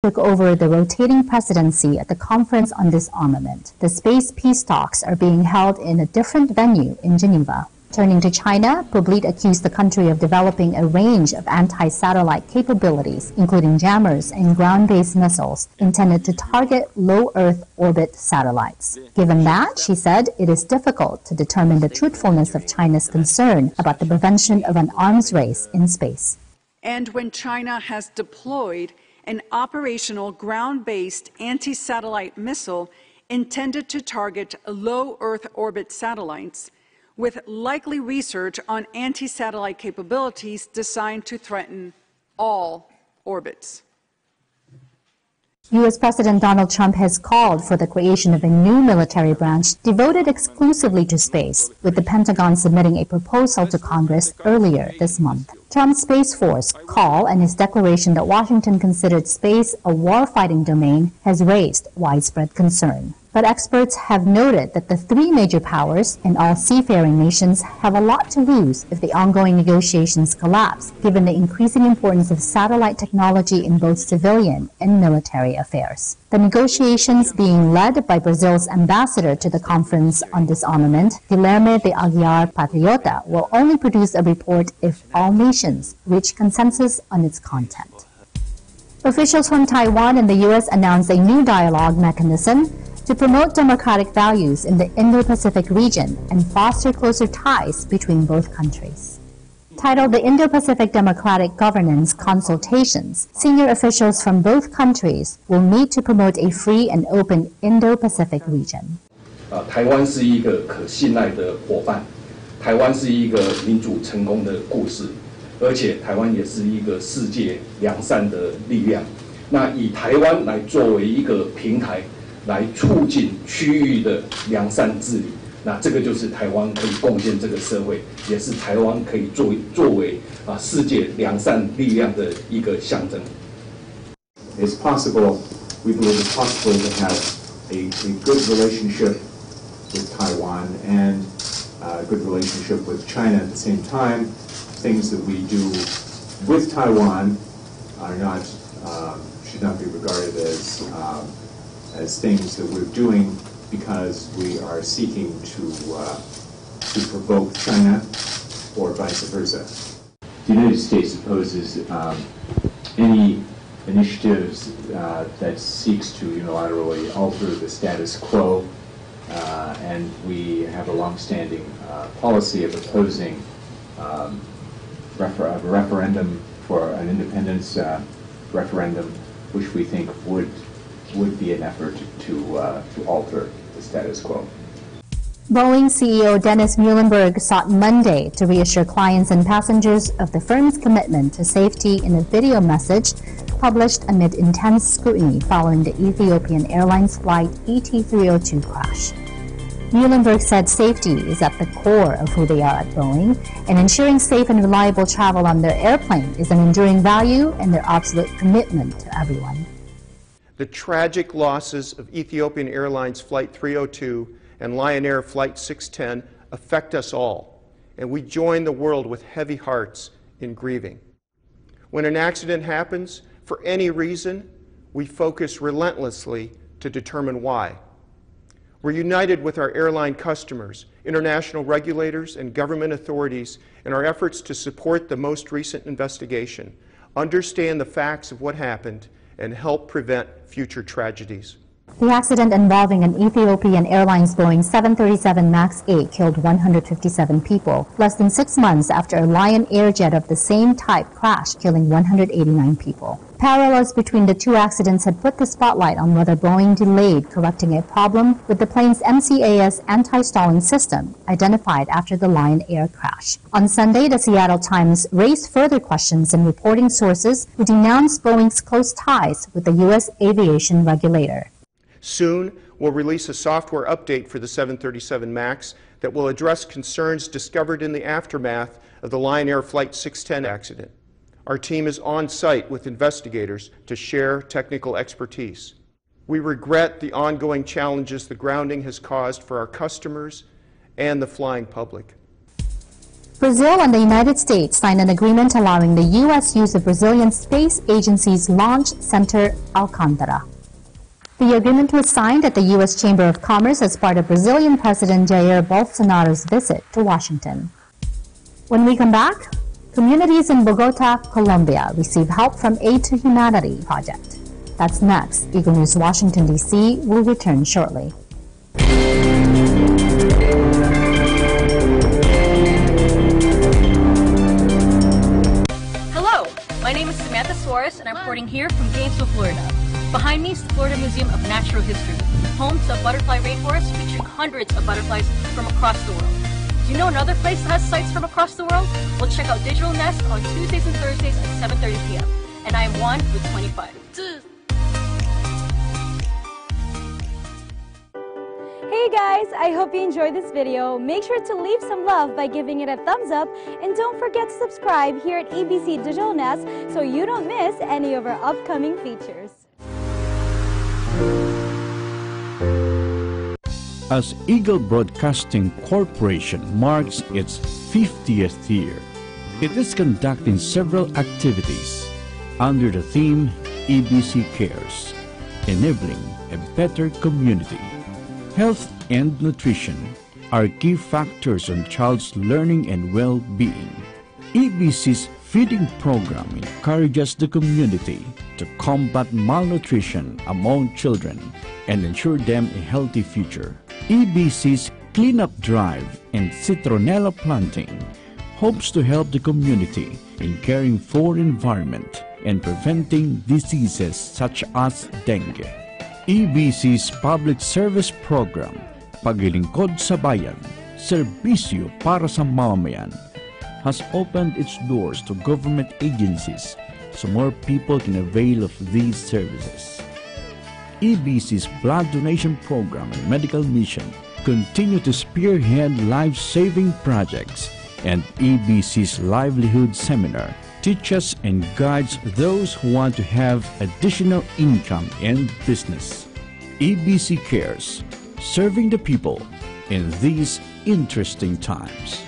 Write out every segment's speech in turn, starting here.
took over the rotating presidency at the Conference on Disarmament. The space peace talks are being held in a different venue in Geneva. Turning to China, Publit accused the country of developing a range of anti-satellite capabilities, including jammers and ground-based missiles, intended to target low Earth orbit satellites. Given that, she said, it is difficult to determine the truthfulness of China's concern about the prevention of an arms race in space. And when China has deployed an operational ground-based anti-satellite missile intended to target low Earth orbit satellites, with likely research on anti-satellite capabilities designed to threaten all orbits. U.S. President Donald Trump has called for the creation of a new military branch devoted exclusively to space, with the Pentagon submitting a proposal to Congress earlier this month. Trump's Space Force call and his declaration that Washington considered space a war-fighting domain has raised widespread concern. But experts have noted that the three major powers and all seafaring nations have a lot to lose if the ongoing negotiations collapse, given the increasing importance of satellite technology in both civilian and military affairs. The negotiations being led by Brazil's ambassador to the Conference on Disarmament, Guilherme de Aguiar Patriota, will only produce a report if all nations reach consensus on its content. Officials from Taiwan and the U.S. announced a new dialogue mechanism to promote democratic values in the Indo-Pacific region and foster closer ties between both countries. Titled the Indo-Pacific Democratic Governance Consultations, senior officials from both countries will meet to promote a free and open Indo-Pacific region. 台湾是一个可信赖的伙伴，台湾是一个民主成功的故事，而且台湾也是一个世界良善的力量。那以台湾来作为一个平台，来促进区域的良善治理，那这个就是台湾可以贡献这个社会，也是台湾可以作为世界良善力量的一个象征。It's possible, we believe it's possible to have a good relationship with Taiwan and a good relationship with China at the same time. Things that we do with Taiwan are not, should not be regarded as things that we're doing because we are seeking to provoke China or vice versa. The United States opposes any initiatives that seeks to unilaterally alter the status quo, and we have a long-standing policy of opposing a referendum for an independence referendum, which we think would be an effort to alter the status quo. Boeing CEO Dennis Muilenburg sought Monday to reassure clients and passengers of the firm's commitment to safety in a video message published amid intense scrutiny following the Ethiopian Airlines flight ET302 crash. Muilenburg said safety is at the core of who they are at Boeing, and ensuring safe and reliable travel on their airplane is an enduring value and their absolute commitment to everyone. The tragic losses of Ethiopian Airlines Flight 302 and Lion Air Flight 610 affect us all, and we join the world with heavy hearts in grieving. When an accident happens, for any reason, we focus relentlessly to determine why. We're united with our airline customers, international regulators, and government authorities in our efforts to support the most recent investigation, understand the facts of what happened, and help prevent future tragedies. The accident involving an Ethiopian Airlines Boeing 737 MAX 8 killed 157 people, less than 6 months after a Lion Air jet of the same type crashed, killing 189 people. Parallels between the two accidents had put the spotlight on whether Boeing delayed correcting a problem with the plane's MCAS anti-stalling system, identified after the Lion Air crash. On Sunday, the Seattle Times raised further questions in reporting sources who denounced Boeing's close ties with the U.S. aviation regulator. Soon, we'll release a software update for the 737 MAX that will address concerns discovered in the aftermath of the Lion Air Flight 610 accident. Our team is on site with investigators to share technical expertise. We regret the ongoing challenges the grounding has caused for our customers and the flying public. Brazil and the United States signed an agreement allowing the U.S. use of Brazilian Space Agency's Launch Center Alcântara. The agreement was signed at the U.S. Chamber of Commerce as part of Brazilian President Jair Bolsonaro's visit to Washington. When we come back, communities in Bogota, Colombia receive help from Aid to Humanity project. That's next. Eagle News Washington, D.C. will return shortly. Hello, my name is Samantha Suarez and I'm reporting here from Gainesville, Florida. Behind me is the Florida Museum of Natural History, home to a butterfly rainforest featuring hundreds of butterflies from across the world. Do you know another place that has sites from across the world? Well, check out Digital Nest on Tuesdays and Thursdays at 7:30 p.m. And I am one with 25. Hey guys, I hope you enjoyed this video. Make sure to leave some love by giving it a thumbs up and don't forget to subscribe here at ABC Digital Nest so you don't miss any of our upcoming features. As Eagle Broadcasting Corporation marks its 50th year, it is conducting several activities under the theme EBC Cares, enabling a better community. Health and nutrition are key factors on child's learning and well-being. EBC's feeding program encourages the community to combat malnutrition among children and ensure them a healthy future. EBC's cleanup drive and citronella planting hopes to help the community in caring for environment and preventing diseases such as dengue. EBC's public service program, Paglilingkod sa Bayan, Serbisyo para sa Mamamayan, has opened its doors to government agencies so more people can avail of these services. EBC's blood donation program and medical mission continue to spearhead life-saving projects, and EBC's livelihood seminar teaches and guides those who want to have additional income and business. EBC Cares, serving the people in these interesting times.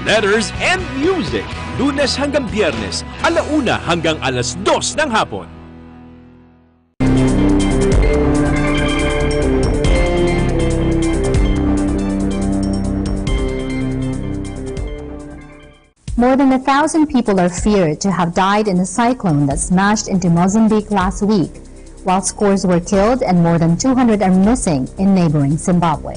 Letters and Music, Lunes hanggang Biyernes, 1:00 hanggang 2:00 ng hapon. More than 1,000 people are feared to have died in a cyclone that smashed into Mozambique last week, while scores were killed and more than 200 are missing in neighboring Zimbabwe.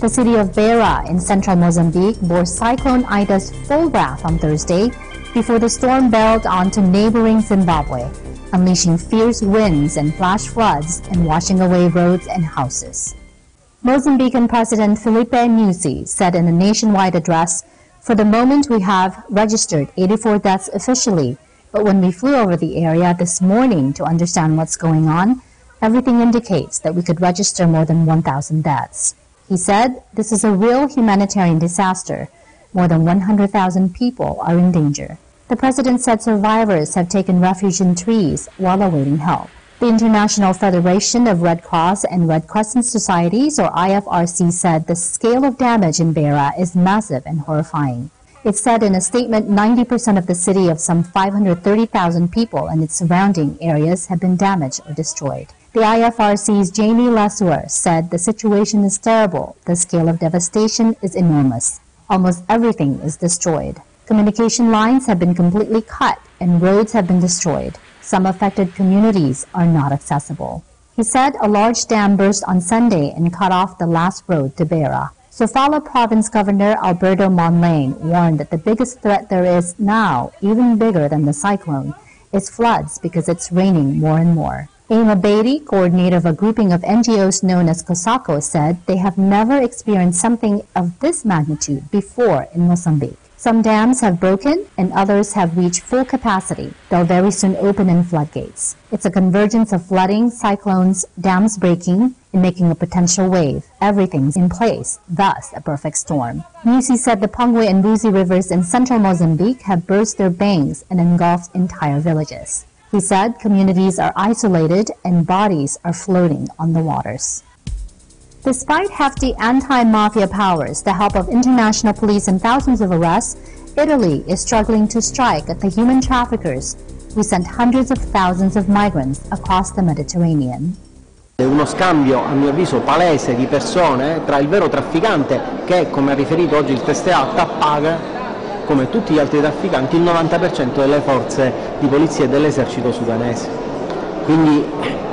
The city of Beira in central Mozambique bore Cyclone Ida's full wrath on Thursday before the storm barreled onto neighboring Zimbabwe, unleashing fierce winds and flash floods and washing away roads and houses. Mozambican President Filipe Nyusi said in a nationwide address, "For the moment we have registered 84 deaths officially, but when we flew over the area this morning to understand what's going on, everything indicates that we could register more than 1,000 deaths." He said, "This is a real humanitarian disaster. More than 100,000 people are in danger." The president said survivors have taken refuge in trees while awaiting help. The International Federation of Red Cross and Red Crescent Societies, or IFRC, said the scale of damage in Beira is massive and horrifying. It said in a statement 90% of the city of some 530,000 people and its surrounding areas have been damaged or destroyed. The IFRC's Jamie Lesueur said the situation is terrible. The scale of devastation is enormous. Almost everything is destroyed. Communication lines have been completely cut and roads have been destroyed. Some affected communities are not accessible. He said a large dam burst on Sunday and cut off the last road to Beira. Sofala Province Governor Alberto Monlane warned that the biggest threat there is now, even bigger than the cyclone, is floods because it's raining more and more. Ema Beatty, coordinator of a grouping of NGOs known as COSACO, said they have never experienced something of this magnitude before in Mozambique. Some dams have broken and others have reached full capacity. They'll very soon open in floodgates. It's a convergence of flooding, cyclones, dams breaking, and making a potential wave. Everything's in place, thus a perfect storm. Nyusi said the Pongwe and Buzi rivers in central Mozambique have burst their banks and engulfed entire villages. He said communities are isolated and bodies are floating on the waters. Despite hefty anti-mafia powers, the help of international police and thousands of arrests, Italy is struggling to strike at the human traffickers who sent hundreds of thousands of migrants across the Mediterranean. È uno scambio, a mio avviso, palese di persone tra il vero trafficante che, come ha riferito oggi il teste ATA, paga, come tutti gli altri trafficanti, il 90% delle forze di polizia e dell'esercito sudanese. Quindi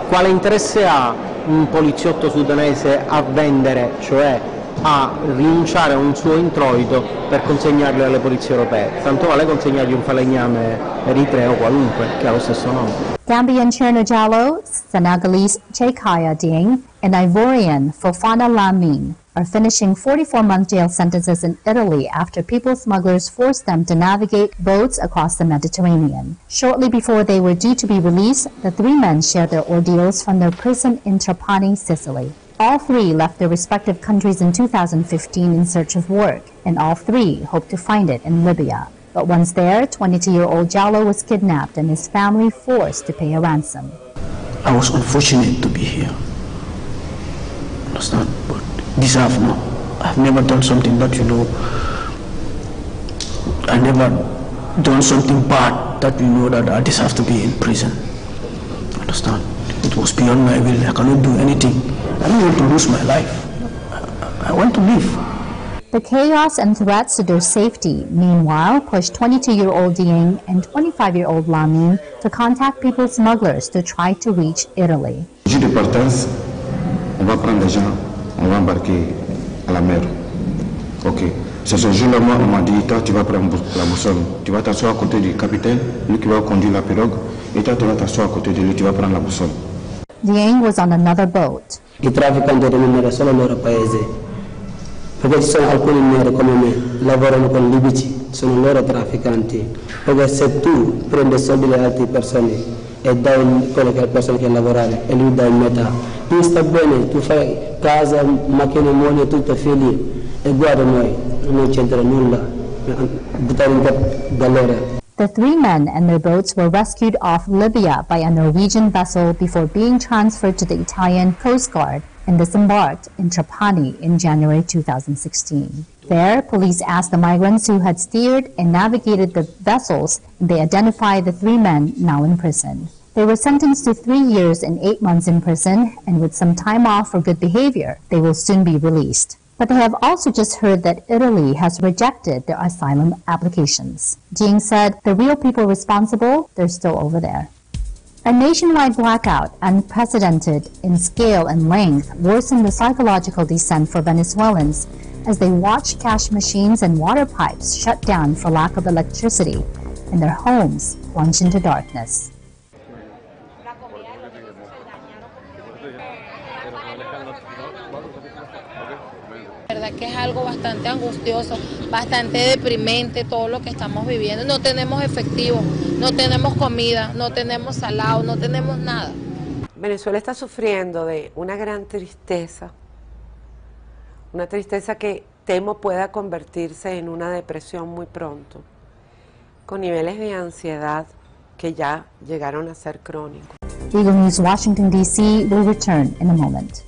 quale interesse ha un poliziotto sudanese a vendere, cioè a rinunciare a un suo introito per consegnarlo alle polizie europee? Tanto vale consegnargli un falegname eritreo qualunque, che ha lo stesso nome. Gambian Cherno Jallow, Senegalese Cheikhaya Dieng, and Ivorian Fofana Lamine are finishing 44-month jail sentences in Italy after people smugglers forced them to navigate boats across the Mediterranean. Shortly before they were due to be released, the three men shared their ordeals from their prison in Trapani, Sicily. All three left their respective countries in 2015 in search of work, and all three hope to find it in Libya. But once there, 22-year-old Jallow was kidnapped and his family forced to pay a ransom. I was unfortunate to be here. Understand? But deserve no. I've never done something that I never done something bad that that I deserve to be in prison. Understand? It was beyond my will. I cannot do anything. I don't want to lose my life. I want to live. The chaos and threats to their safety, meanwhile, pushed 22-year-old Dieng and 25-year-old Lamine to contact people smugglers to try to reach Italy. Jour de partage, on va prendre les gens, on va embarquer à la mer. Ok. C'est ce jour-là, moi, on m'a dit, toi, tu vas prendre la boussole. Tu vas t'asseoir à côté du capitaine, lui qui va conduire la pirogue, et toi, tu vas t'asseoir à côté de lui, tu vas prendre la boussole. Dieng was on another boat. I trafficanti rimanere solo nel loro paese. Perché ci sono alcuni neri come me, lavorano con libici, sono loro trafficanti. Perché se tu prendi soldi delle altre persone e dai quello che è la persona che lavorare e lui dai metà, tu stai bene, tu fai casa, macchine, moglie, tutto, figli, e guarda noi, non c'entra nulla, buttare in galera. The three men and their boats were rescued off Libya by a Norwegian vessel before being transferred to the Italian Coast Guard and disembarked in Trapani in January 2016. There, police asked the migrants who had steered and navigated the vessels, and they identified the three men now in prison. They were sentenced to 3 years and 8 months in prison, and with some time off for good behavior, they will soon be released. But they have also just heard that Italy has rejected their asylum applications. Dieng said the real people responsible, they're still over there. A nationwide blackout, unprecedented in scale and length, worsened the psychological descent for Venezuelans as they watched cash machines and water pipes shut down for lack of electricity and their homes plunge into darkness. verdad que es algo bastante angustioso, bastante deprimente todo lo que estamos viviendo. No tenemos efectivo, no tenemos comida, no tenemos salado, no tenemos nada. Venezuela está sufriendo de una gran tristeza, una tristeza que temo pueda convertirse en una depresión muy pronto, con niveles de ansiedad que ya llegaron a ser crónicos. Eaglenews Washington, D.C. will return in a moment.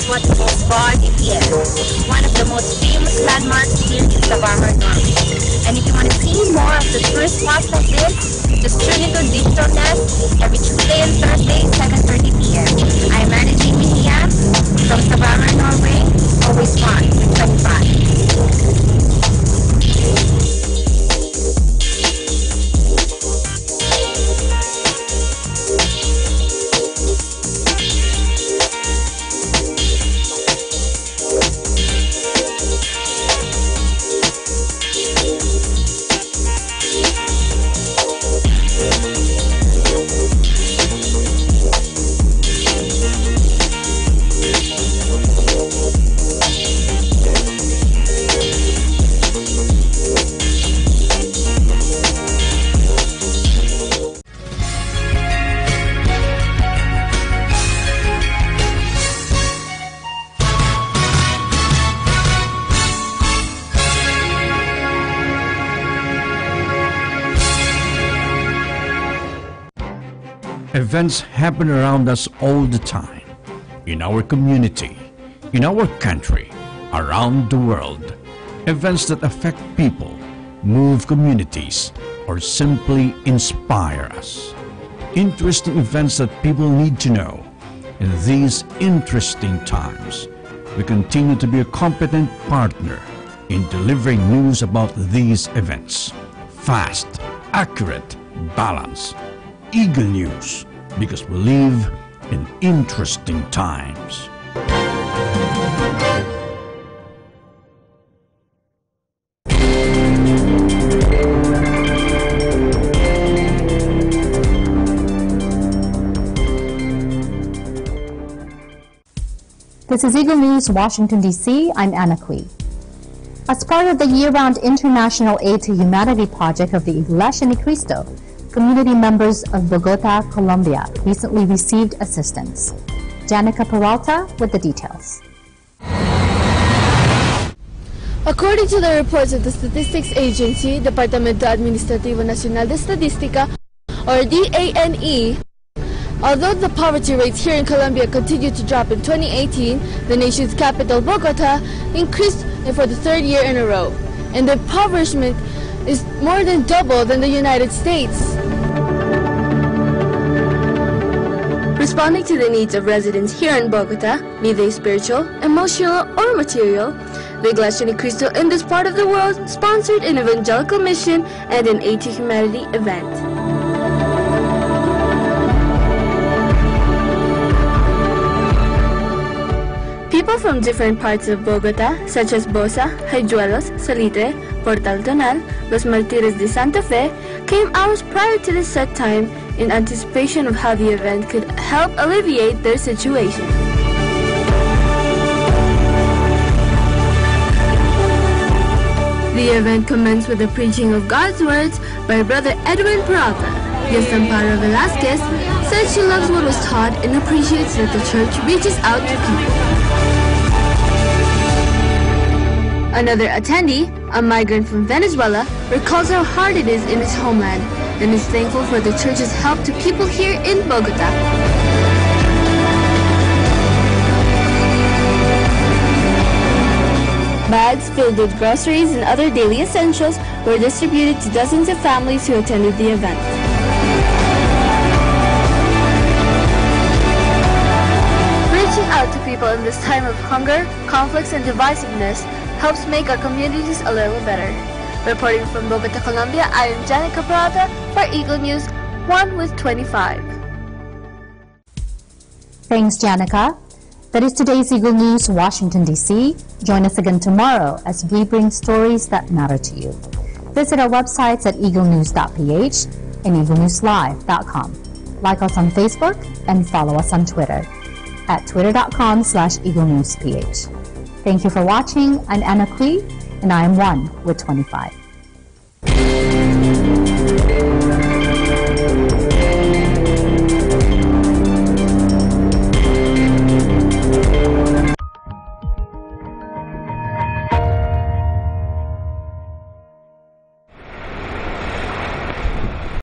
What is called EPS, one of the most famous landmarks here in Stavanger, Norway. And if you want to see more of the tourist spots like this, just tune into Digital Nest every Tuesday and Thursday, 7:30 p.m. I'm managing media from Stavanger, Norway. Always fun with 25. Events happen around us all the time, in our community, in our country, around the world. Events that affect people, move communities, or simply inspire us. Interesting events that people need to know. In these interesting times, we continue to be a competent partner in delivering news about these events. Fast, accurate, balanced. Eagle News, because we live in interesting times. This is Eagle News, Washington, D.C. I'm Anna Cui. As part of the year-round International Aid to Humanity project of the Iglesia ni Cristo, community members of Bogota, Colombia recently received assistance. Janica Peralta with the details. According to the reports of the Statistics Agency, Departamento Administrativo Nacional de Estadística, or DANE, although the poverty rates here in Colombia continued to drop in 2018, the nation's capital, Bogota, increased for the third year in a row, and the impoverishment is more than double than the United States. Responding to the needs of residents here in Bogota, be they spiritual, emotional, or material, the Iglesia ni Cristo in this part of the world sponsored an evangelical mission and an Aid to Humanity event. People from different parts of Bogota, such as Bosa, Haijuelos, Salitre, Portal Tonal, Los Martires de Santa Fe, came hours prior to the set time in anticipation of how the event could help alleviate their situation. The event commenced with the preaching of God's words by Brother Edwin Peralta. Yes, Amparo Velasquez said she loves what was taught and appreciates that the church reaches out to people. Another attendee, a migrant from Venezuela, recalls how hard it is in his homeland and is thankful for the church's help to people here in Bogota. Bags filled with groceries and other daily essentials were distributed to dozens of families who attended the event. Reaching out to people in this time of hunger, conflicts, and divisiveness helps make our communities a little better. Reporting from Bogota, Colombia, I am Janica Peralta for Eagle News 1 with 25. Thanks, Janica. That is today's Eagle News, Washington, D.C. Join us again tomorrow as we bring stories that matter to you. Visit our websites at Eaglenews.PH and EagleNewsLive.com. Like us on Facebook and follow us on Twitter at twitter.com/EagleNewsPH. Thank you for watching. I'm Anna Cui, and I am 1 with 25.